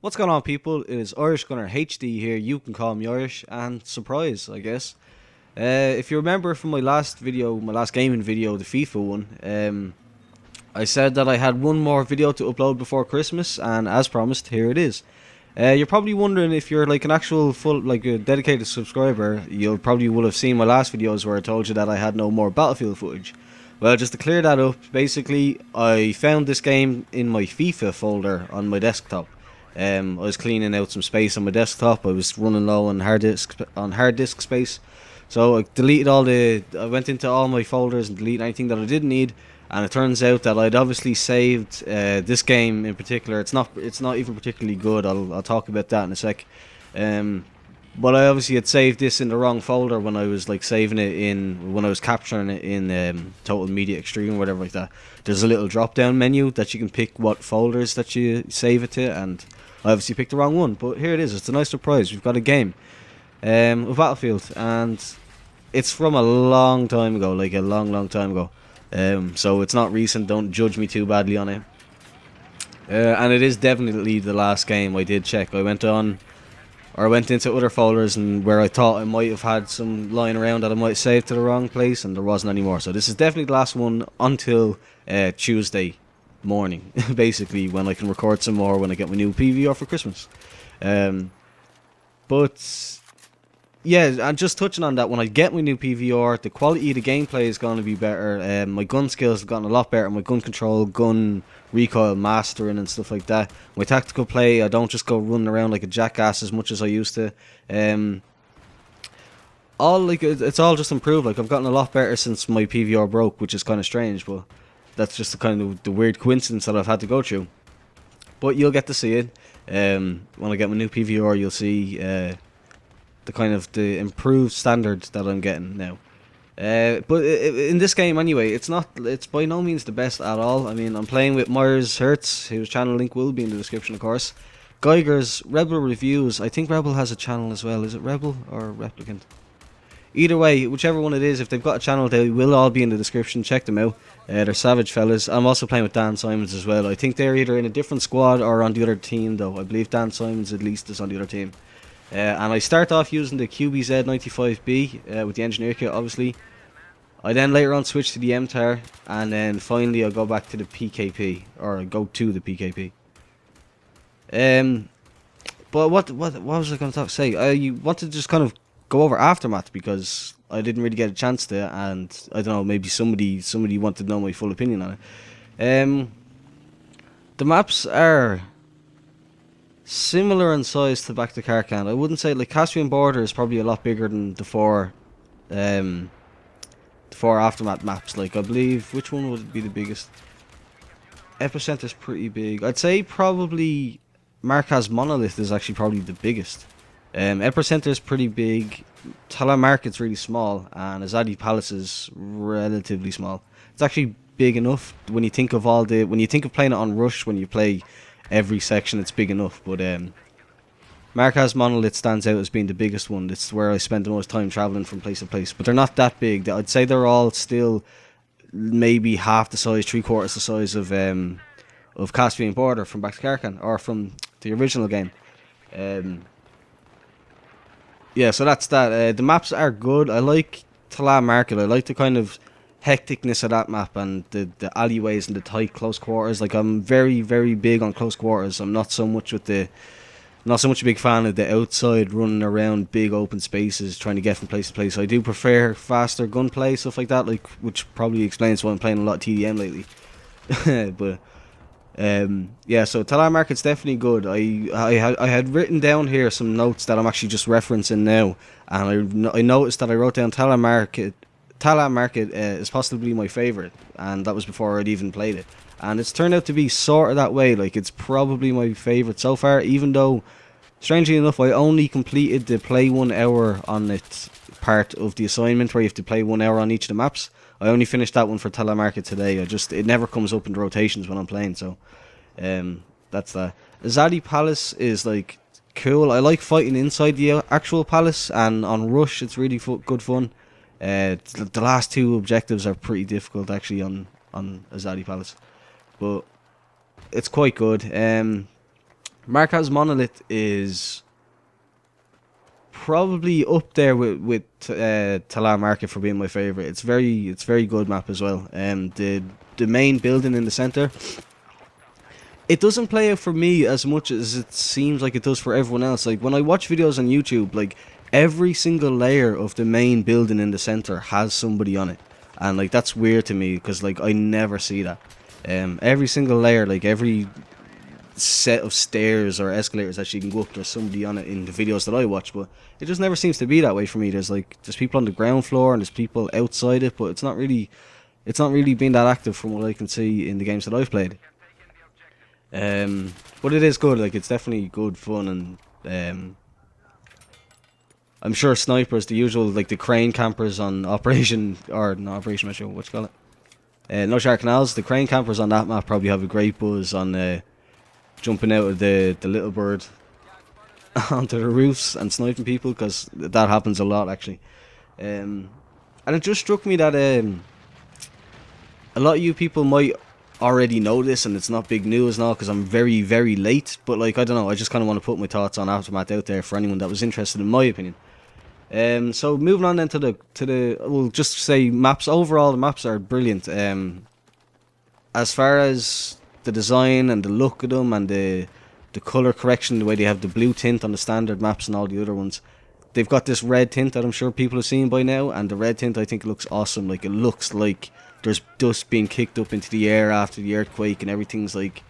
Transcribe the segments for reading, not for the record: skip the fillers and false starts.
What's going on, people? It is Irish Gunner HD here. You can call me Irish, and surprise, I guess. If you remember from my last video, my last gaming video, the FIFA one, I said that I had one more video to upload before Christmas, and as promised, here it is. You're probably wondering if you're like an actual full, like a dedicated subscriber, you'll probably will have seen my last videos where I told you that I had no more Battlefield footage. Well, just to clear that up, basically, I found this game in my FIFA folder on my desktop. I was cleaning out some space on my desktop. I was running low on hard disk space, so I went into all my folders and deleted anything that I didn't need. And it turns out that I'd obviously saved this game in particular. It's not even particularly good. I'll talk about that in a sec. But I obviously had saved this in the wrong folder when I was like when I was capturing it in Total Media Extreme or whatever like that. There's a little drop down menu that you can pick what folders that you save it to, and I obviously picked the wrong one. But here it is. It's a nice surprise. We've got a game of Battlefield, and it's from a long time ago, like a long time ago. So it's not recent. Don't judge me too badly on it. And it is definitely the last game I did check. I went into other folders and where I thought I might have had some lying around that I might save to the wrong place, and there wasn't anymore. So this is definitely the last one until Tuesday morning, basically, when I can record some more when I get my new PVR for Christmas. But yeah, and just touching on that, when I get my new PVR, the quality of the gameplay is going to be better. My gun skills have gotten a lot better. My gun control, gun recoil mastering and stuff like that. My tactical play, I don't just go running around like a jackass as much as I used to. It's all just improved. Like, I've gotten a lot better since my PVR broke, which is kind of strange, but that's just the weird coincidence that I've had to go through. But you'll get to see it. When I get my new PVR, you'll see the improved standard that I'm getting now. But in this game anyway, it's by no means the best at all. I mean, I'm playing with Myers Hertz, whose channel link will be in the description, of course. Geiger's Rebel Reviews. I think Rebel has a channel as well. Is it Rebel or Replicant? Either way, whichever one it is, if they've got a channel, they will all be in the description. Check them out. They're savage fellas. I'm also playing with Dan Simons as well. I think they're either in a different squad or on the other team, though. I believe Dan Simons at least is on the other team. And I start off using the QBZ95B with the engineer kit, obviously. I then later on switch to the MTAR, and then finally I'll go back to the PKP, or go to the PKP. But what was I going to say? I wanted to just kind of go over Aftermath because I didn't really get a chance to, and I don't know, maybe somebody wanted to know my full opinion on it. The maps are similar in size to Back to Karkan. I wouldn't say, like, Caspian Border is probably a lot bigger than the four Aftermath maps. Like, I believe, which one would be the biggest? Epicenter's pretty big. I'd say probably Markaz Monolith is actually probably the biggest. Epicenter's pretty big. Tala Market's really small, and Azadi Palace is relatively small. It's actually big enough when you think of playing it on Rush. When you play every section, it's big enough. But Markaz Monolith stands out as being the biggest one. It's where I spend the most time traveling from place to place. But they're not that big. I'd say they're all still maybe half the size, 3/4 the size of Caspian Border from Back to Karkan, or from the original game. Yeah, so that's that. The maps are good. I like Tala Market. I like the kind of hecticness of that map, and the alleyways and the tight close quarters. Like, I'm very, very big on close quarters. I'm not so much a big fan of the outside running around big open spaces trying to get from place to place. I do prefer faster gunplay, stuff like that, like, which probably explains why I'm playing a lot of TDM lately. But yeah, so Tala Market's definitely good. I had written down here some notes that I'm actually just referencing now, and I noticed that I wrote down Tala Market. Tala Market is possibly my favourite, and that was before I'd even played it. And it's turned out to be sort of that way. Like, it's probably my favourite so far, even though, strangely enough, I only completed the play 1 hour on it part of the assignment where you have to play 1 hour on each of the maps. I only finished that one for Tala Market today. It never comes up in the rotations when I'm playing, so that's that. Azadi Palace is, like, cool. I like fighting inside the actual palace, and on Rush it's really good fun. The last two objectives are pretty difficult actually on Azadi Palace, but it's quite good. Markaz Monolith is probably up there with Talar Market for being my favorite. It's very good map as well. The main building in the center, it doesn't play out for me as much as it seems like it does for everyone else. Like when I watch videos on YouTube, like every single layer of the main building in the center has somebody on it, and like that's weird to me because like I never see that. Every single layer, like every set of stairs or escalators that you can go up, there's somebody on it in the videos that I watch, but it just never seems to be that way for me. There's people on the ground floor and there's people outside it, but it's not really been that active from what I can see in the games that I've played. But it is good, like it's definitely good fun, and I'm sure snipers, the usual, like the crane campers on Operation, or not Operation Metro, what you call it? No Shark Canals, the crane campers on that map probably have a great buzz on jumping out of the little bird onto the roofs and sniping people, because that happens a lot actually. And it just struck me that a lot of you people might already know this and it's not big news now because I'm very, very late, but like I don't know, I just kind of want to put my thoughts on Aftermath out there for anyone that was interested in my opinion. So moving on then to the we'll just say maps. Overall the maps are brilliant. As far as the design and the look of them and the color correction, the way they have the blue tint on the standard maps and all the other ones, they've got this red tint that I'm sure people have seen by now, and the red tint I think looks awesome. Like it looks like there's dust being kicked up into the air after the earthquake and everything's like,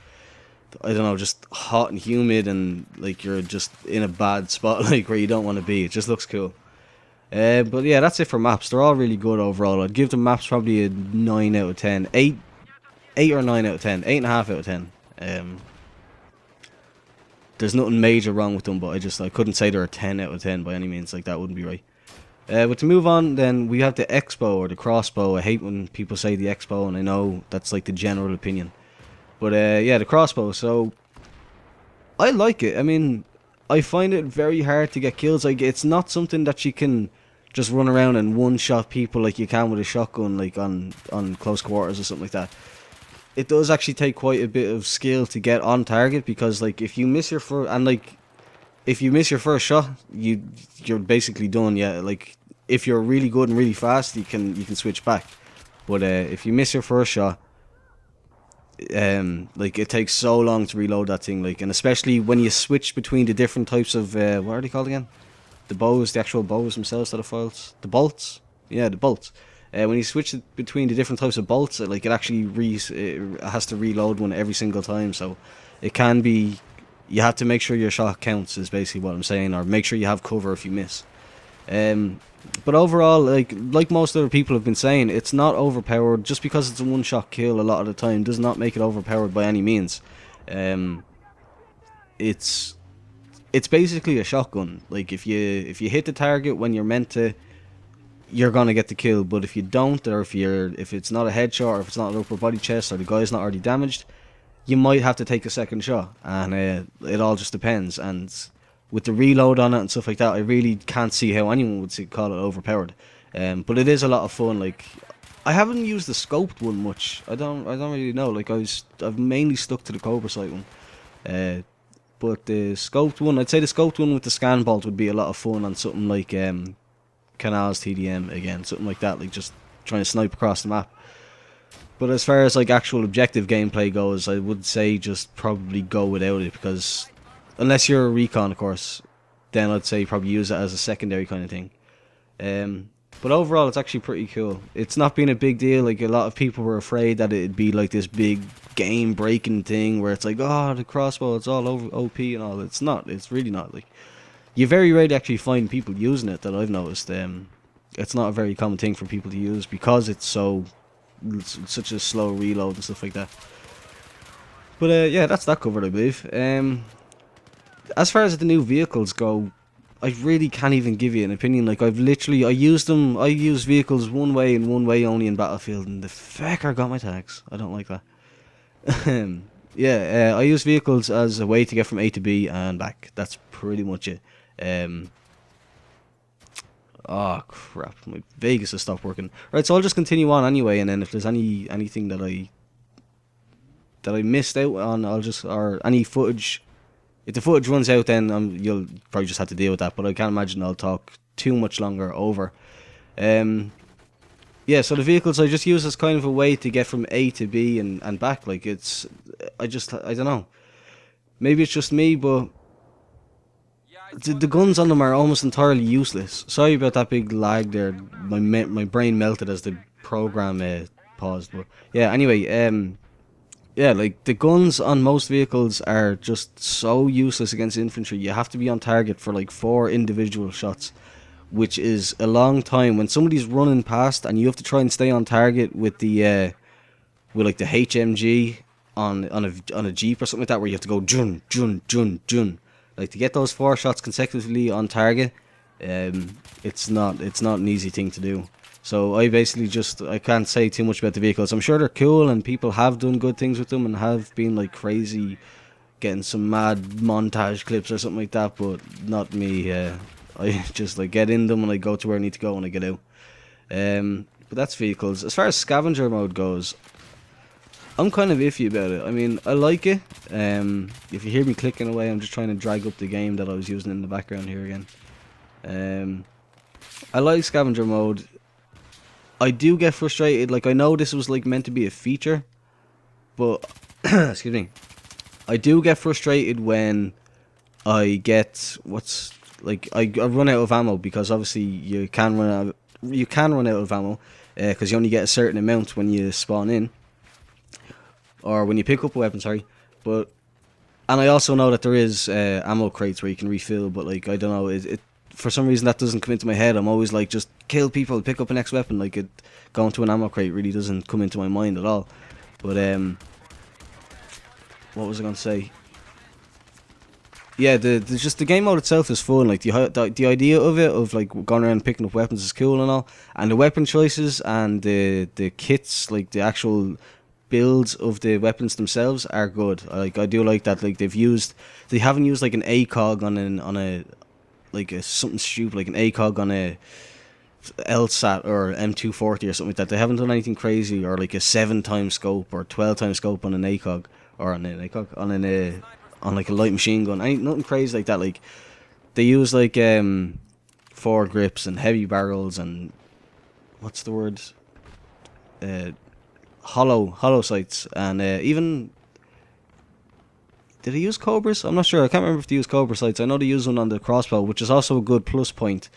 I don't know, just hot and humid and like you're just in a bad spot like where you don't want to be. It just looks cool. But yeah, that's it for maps. They're all really good overall. I'd give the maps probably a 9 out of 10. 8 or 9 out of 10. 8.5 out of 10. There's nothing major wrong with them, but I couldn't say they're a 10 out of 10 by any means. Like that wouldn't be right. But to move on, then we have the Expo or the Crossbow. I hate when people say the Expo, and I know that's like the general opinion. But yeah, the Crossbow. So I like it. I mean, I find it very hard to get kills. Like it's not something that you can just run around and one-shot people like you can with a shotgun, like on close quarters or something like that. It does actually take quite a bit of skill to get on target, because like if you miss your first shot, you're basically done. Yeah, like if you're really good and really fast, you can switch back. But if you miss your first shot, like it takes so long to reload that thing. Like, and especially when you switch between the different types of what are they called again? The bows, the actual bows themselves that are foils. The bolts. Yeah, the bolts. When you switch between the different types of bolts, it actually it has to reload one every single time. So it can be, you have to make sure your shot counts is basically what I'm saying, or make sure you have cover if you miss. But overall, like most other people have been saying, it's not overpowered. Just because it's a one-shot kill a lot of the time does not make it overpowered by any means. It's basically a shotgun. Like if you hit the target when you're meant to, you're gonna get the kill. But if you don't, or if it's not a headshot, or if it's not an upper body chest, or the guy's not already damaged, you might have to take a second shot, and it all just depends. And with the reload on it and stuff like that, I really can't see how anyone would call it overpowered. But it is a lot of fun. Like, I haven't used the scoped one much. I don't really know. Like I've mainly stuck to the Cobra Sight one. But the scoped one, I'd say the scoped one with the scan bolt would be a lot of fun on something like Canals TDM again, something like that, like just trying to snipe across the map. But as far as like actual objective gameplay goes, I would say just probably go without it, because unless you're a recon, of course, then I'd say probably use it as a secondary kind of thing. But overall, it's actually pretty cool. It's not been a big deal. Like, a lot of people were afraid that it'd be like this big game-breaking thing where it's like, oh, the crossbow, it's all over OP and all. It's not. It's really not. Like, you very rarely actually find people using it, that I've noticed. It's not a very common thing for people to use because it's such a slow reload and stuff like that. But yeah, that's that covered, I believe. As far as the new vehicles go, I really can't even give you an opinion. Like, I use vehicles one way and one way only in Battlefield, and the fecker got my tags. I don't like that. Yeah, I use vehicles as a way to get from A to B and back. That's pretty much it. Oh crap, my Vegas has stopped working. Right, so I'll just continue on anyway, and then if there's anything that I missed out on, or any footage, if the footage runs out, then you'll probably just have to deal with that. But I can't imagine I'll talk too much longer over. Yeah, so the vehicles I just use as kind of a way to get from A to B and back. Like, I don't know. Maybe it's just me, but the guns on them are almost entirely useless. Sorry about that big lag there. My brain melted as the program paused. But yeah, anyway, yeah, like the guns on most vehicles are just so useless against infantry. You have to be on target for like 4 individual shots, which is a long time. When somebody's running past and you have to try and stay on target with the with like the HMG on a Jeep or something like that, where you have to go jun jun jun jun, like to get those 4 shots consecutively on target, it's not an easy thing to do. So I basically I can't say too much about the vehicles. I'm sure they're cool and people have done good things with them and have been like crazy, getting some mad montage clips or something like that, but not me. I just like get in them and I go to where I need to go when I get out. But that's vehicles. As far as scavenger mode goes, I'm kind of iffy about it. I mean, I like it. If you hear me clicking away, I'm just trying to drag up the game that I was using in the background here again. I like scavenger mode. I do get frustrated. Like, I know this was like meant to be a feature, but excuse me, I do get frustrated when I get I run out of ammo, because obviously you can run out of ammo because you only get a certain amount when you spawn in, or when you pick up a weapon, sorry. And I also know that there is ammo crates where you can refill, but like, I don't know, it for some reason that doesn't come into my head. I'm always like, just kill people, pick up a next weapon. Like, going to an ammo crate really doesn't come into my mind at all. But what was I going to say? Yeah, the game mode itself is fun. Like, the idea of it, of like going around and picking up weapons, is cool and all. And the weapon choices and the kits, like the actual builds of the weapons themselves, are good. I do like that. Like, they haven't used like an ACOG on a like something stupid like an ACOG on a LSAT or M240 or something like that. They haven't done anything crazy, or like a 7x scope or 12x scope on an ACOG, or on an ACOG on like a light machine gun. Ain't nothing crazy like that. Like, they use like forward grips and heavy barrels and what's the word? Hollow sights, and even, did they use cobras? I'm not sure. I can't remember if they use cobra sights. I know they use one on the crossbow, which is also a good plus point.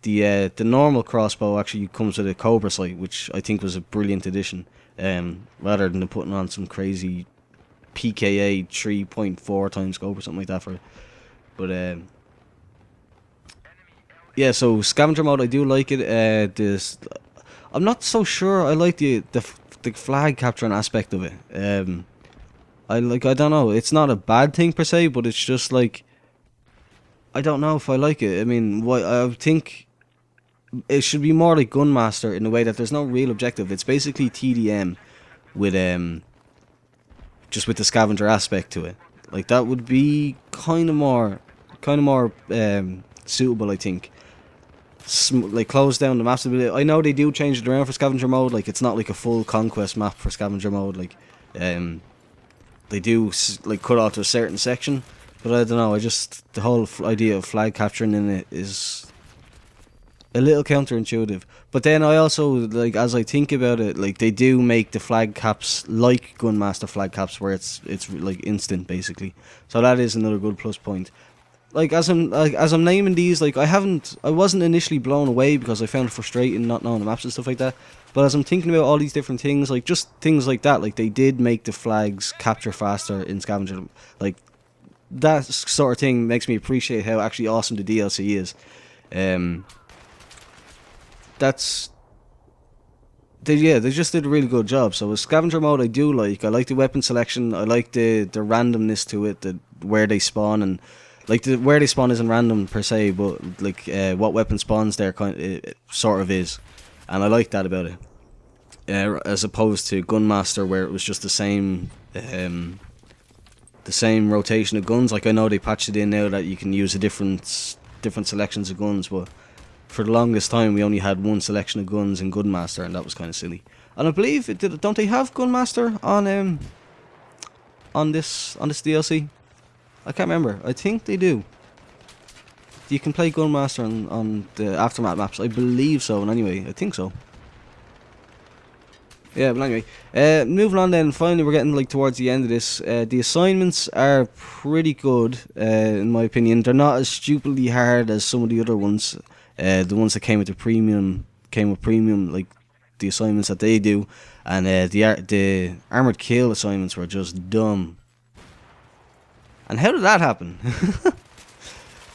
The normal crossbow actually comes with a cobra sight, which I think was a brilliant addition. Rather than putting on some crazy PKA 3.4x scope or something like that for it. But yeah, so scavenger mode, I do like it. I'm not so sure I like the flag capturing aspect of it. I don't know, it's not a bad thing per se, but it's just like, I don't know if I like it. I mean, I think it should be more like Gunmaster, in the way that there's no real objective. It's basically TDM with just with the scavenger aspect to it. Like, that would be kind of more suitable, I think. Like, close down the maps a bit. I know they do change it around for scavenger mode. Like, it's not like a full Conquest map for scavenger mode. Like, they do like cut off to a certain section, but I don't know. The whole idea of flag capturing in it is a little counterintuitive. But then I also, like, as I think about it, like, they do make the flag caps like Gunmaster flag caps, where it's like instant basically. So that is another good plus point. Like, as I'm naming these, like, I wasn't initially blown away, because I found it frustrating not knowing the maps and stuff like that. But as I'm thinking about all these different things, like, just things like that, like, they did make the flags capture faster in Scavenger. Like, that sort of thing makes me appreciate how actually awesome the DLC is. They just did a really good job. So with scavenger mode, I do like. I like the weapon selection. I like the randomness to it, where they spawn, and like where they spawn isn't random per se, but like what weapon spawns there it sort of is, and I like that about it. As opposed to Gunmaster, where it was just the same rotation of guns. Like, I know they patched it in now that you can use different selections of guns, but for the longest time we only had one selection of guns in Gunmaster, and that was kind of silly. And I believe don't they have Gunmaster on this DLC? I can't remember. I think they do. You can play Gunmaster on the Aftermath maps. I believe so. And anyway, I think so. Yeah, but anyway, moving on then, finally we're getting like towards the end of this. The assignments are pretty good, in my opinion. They're not as stupidly hard as some of the other ones. The ones that came with premium, like the assignments that they do. And the Armored Kill assignments were just dumb. And how did that happen?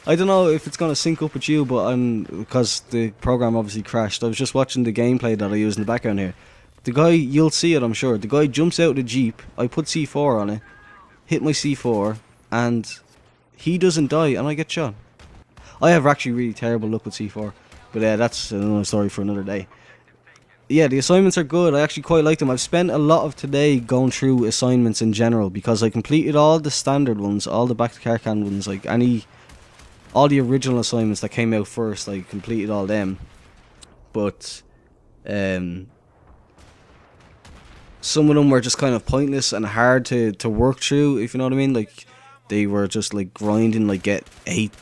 I don't know if it's going to sync up with you, but because the program obviously crashed. I was just watching the gameplay that I use in the background here. The guy, you'll see it I'm sure, the guy jumps out of the Jeep, I put C4 on it, hit my C4, and he doesn't die, and I get shot. I have actually really terrible luck with C4, but that's another story for another day. Yeah, the assignments are good, I actually quite like them. I've spent a lot of today going through assignments in general, because I completed all the standard ones, all the Back to Karkan ones, like all the original assignments that came out first, I completed all them. But, some of them were just kind of pointless and hard to work through, if you know what I mean. Like, they were just like grinding, like get 8.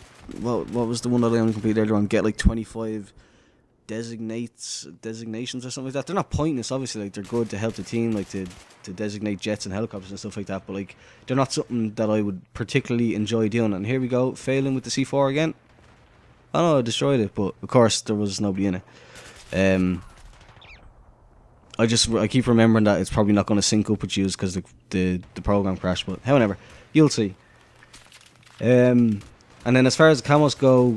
What was the one that I only completed earlier on? Get like 25 designations or something like that. They're not pointless, obviously. Like, they're good to help the team, like to designate jets and helicopters and stuff like that. But like, they're not something that I would particularly enjoy doing. And here we go, failing with the C4 again. I know I destroyed it, but of course there was nobody in it. I keep remembering that it's probably not going to sync up with you because the program crashed, but however, you'll see. And then as far as the camos go,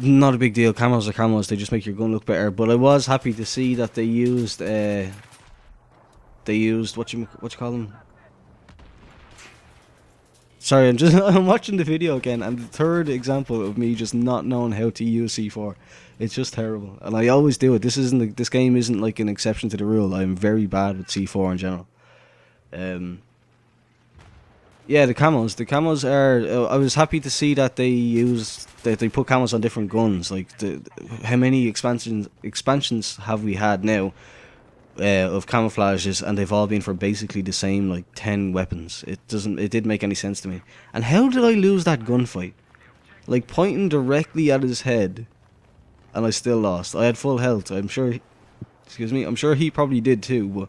not a big deal. Camos are camos, they just make your gun look better. But I was happy to see that they used what you call them? Sorry, I'm watching the video again, and the third example of me just not knowing how to use C4. It's just terrible, and I always do it. This game isn't like an exception to the rule. I'm very bad with C4 in general. Yeah, the camos are. I was happy to see that they put camos on different guns. Like how many expansions have we had now of camouflages, and they've all been for basically the same like 10 weapons. It didn't make any sense to me. And how did I lose that gunfight? Like, pointing directly at his head, and I still lost. I had full health. I'm sure he probably did too, but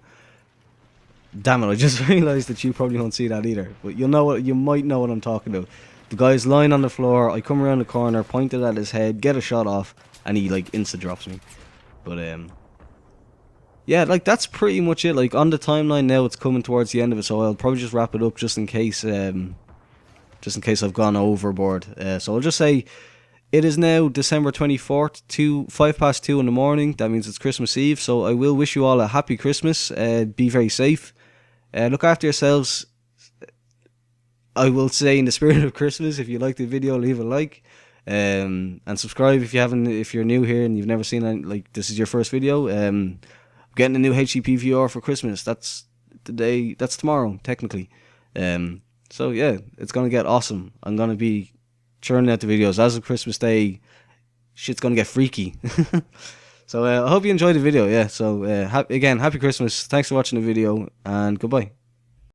damn it, I just realised that you probably won't see that either. But you might know what I'm talking about. The guy's lying on the floor, I come around the corner, pointed at his head, get a shot off, and he like insta drops me. But yeah, like that's pretty much it. Like, on the timeline now, it's coming towards the end of it, so I'll probably just wrap it up just in case I've gone overboard. So I'll just say it is now December 24th, 2:05 in the morning. That means it's Christmas Eve, so I will wish you all a happy Christmas. Be very safe. Look after yourselves. I will say, in the spirit of Christmas, if you like the video, leave a like. And subscribe if you're new here and you've never seen it, like this is your first video. Getting a new HCP VR for Christmas. That's tomorrow, technically. So yeah, it's gonna get awesome. I'm gonna be churning out the videos as of Christmas Day. Shit's gonna get freaky. So I hope you enjoyed the video. Yeah. So again, happy Christmas. Thanks for watching the video, and goodbye.